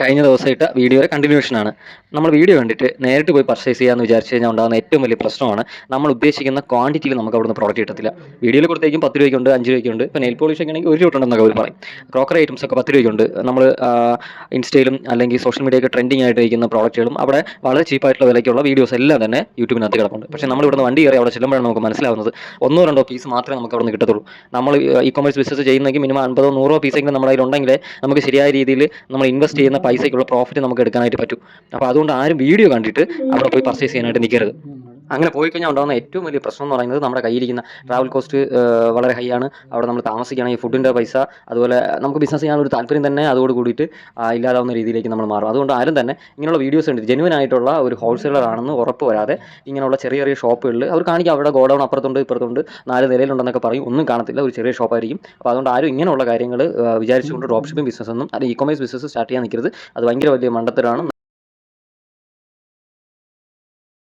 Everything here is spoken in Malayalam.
കഴിഞ്ഞ ദിവസമായിട്ട് വീഡിയോയുടെ കണ്ടിന്യൂഷനാണ്. നമ്മൾ വീഡിയോ കണ്ടിട്ട് നേരിട്ട് പോയി പർച്ചേസ് ചെയ്യാമെന്ന് വിചാരിച്ച് കഴിഞ്ഞാൽ ഉണ്ടാകുന്ന ഏറ്റവും വലിയ പ്രശ്നമാണ് നമ്മൾ ഉദ്ദേശിക്കുന്ന ക്വാണ്ടിറ്റിയിൽ നമുക്ക് അവിടുന്ന് പ്രോഡക്റ്റ് കിട്ടത്തില്ല. വീഡിയോയിൽ കൊടുത്തേക്കും 10 രൂപയ്ക്കുണ്ട്, 5 രൂപയ്ക്കുണ്ട്. ഇപ്പോൾ നെയിൽ പോളിഷ് ഒക്കെ ആണെങ്കിൽ 1 രൂപ ഉണ്ടെന്നൊക്കെ അവർ പറയും. ക്രോക്കറി ഐറ്റംസ് ഒക്കെ 10 രൂപയ്ക്കുണ്ട്. നമ്മൾ ഇൻസ്റ്റയിലും അല്ലെങ്കിൽ സോഷ്യൽ മീഡിയയൊക്കെ ട്രെൻഡിങ് ആയിട്ട് ഇരിക്കുന്ന പ്രോഡക്റ്റുകളും അവിടെ വളരെ ചീപ്പായിട്ടുള്ള വിലയ്ക്കുള്ള വീഡിയോസ് എല്ലാം തന്നെ യൂട്യൂബിനകത്ത് കിടപ്പുണ്ട്. പക്ഷേ നമ്മൾ ഇവിടുന്ന് വണ്ടി കയറി അവിടെ ചെല്ലുമ്പോഴാണ് നമുക്ക് മനസ്സിലാവുന്നത് ഒന്നോ രണ്ടോ പീസ് മാത്രമേ നമുക്ക് അവിടെ നിന്ന് കിട്ടത്തുള്ളൂ. നമ്മൾ ഇ കൊമേഴ്സ് ബിസിനസ് ചെയ്യുന്നെങ്കിൽ മിനിമം 50 100 പീസെങ്കിലും നമ്മുടെ കയ്യിൽ ഉണ്ടെങ്കിലേ നമുക്ക് ശരിയായ രീതിയിൽ നമ്മൾ ഇൻവെസ്റ്റ് ചെയ്യുന്ന പൈസയ്ക്കുള്ള പ്രോഫിറ്റ് നമുക്ക് എടുക്കാനായിട്ട് പറ്റും. അപ്പോൾ അതുകൊണ്ട് ആരും വീഡിയോ കണ്ടിട്ട് അവിടെ പോയി പർച്ചേസ് ചെയ്യാനായിട്ട് നിൽക്കരുത്. അങ്ങനെ പോയി കഴിഞ്ഞാൽ ഉണ്ടാകുന്ന ഏറ്റവും വലിയ പ്രശ്നം എന്ന് പറയുന്നത് നമ്മുടെ കയ്യിലിരിക്കുന്ന ട്രാവൽ കോസ്റ്റ് വളരെ ഹൈ ആണ്. അവിടെ നമ്മൾ താമസിക്കുകയാണെങ്കിൽ ഫുഡിൻ്റെ പൈസ, അതുപോലെ നമുക്ക് ബിസിനസ് ചെയ്യാനുള്ള ഒരു താല്പര്യം തന്നെ അതോട് കൂടിയിട്ട് ഇല്ലാതാവുന്ന രീതിയിലേക്ക് നമ്മൾ മാറും. അതുകൊണ്ട് ആരും തന്നെ ഇങ്ങനെയുള്ള വീഡിയോസ് ഉണ്ട് ജെന്യുവൻ ആയിട്ടുള്ള ഒരു ഹോൾസെയിലർ ആണെന്ന് ഉറപ്പ് വരാതെ ഇങ്ങനെയുള്ള ചെറിയ ചെറിയ ഷോപ്പുകളിൽ അവർ കാണിക്കും അവിടെ ഗോഡൗൺ അപ്പുറത്തുണ്ട് ഇപ്പുറത്തുണ്ട് 4 നിലയിലുണ്ടെന്നൊക്കെ പറയും. ഒന്നും കാണത്തില്ല, ഒരു ചെറിയ ഷോപ്പായിരിക്കും. അപ്പോൾ അതുകൊണ്ട് ആരും ഇങ്ങനെയുള്ള കാര്യങ്ങൾ വിചാരിച്ചുകൊണ്ട് ഡ്രോപ്പ് ഷിപ്പിംഗ് ബിസിനസ് ഒന്നും അല്ലെങ്കിൽ ഇ കൊമേഴ്സ് ബിസിനസ് സ്റ്റാർട്ട് ചെയ്യാൻ നിൽക്കരുത്. അത് ഭയങ്കര വലിയ മണ്ടത്തരമാണ്.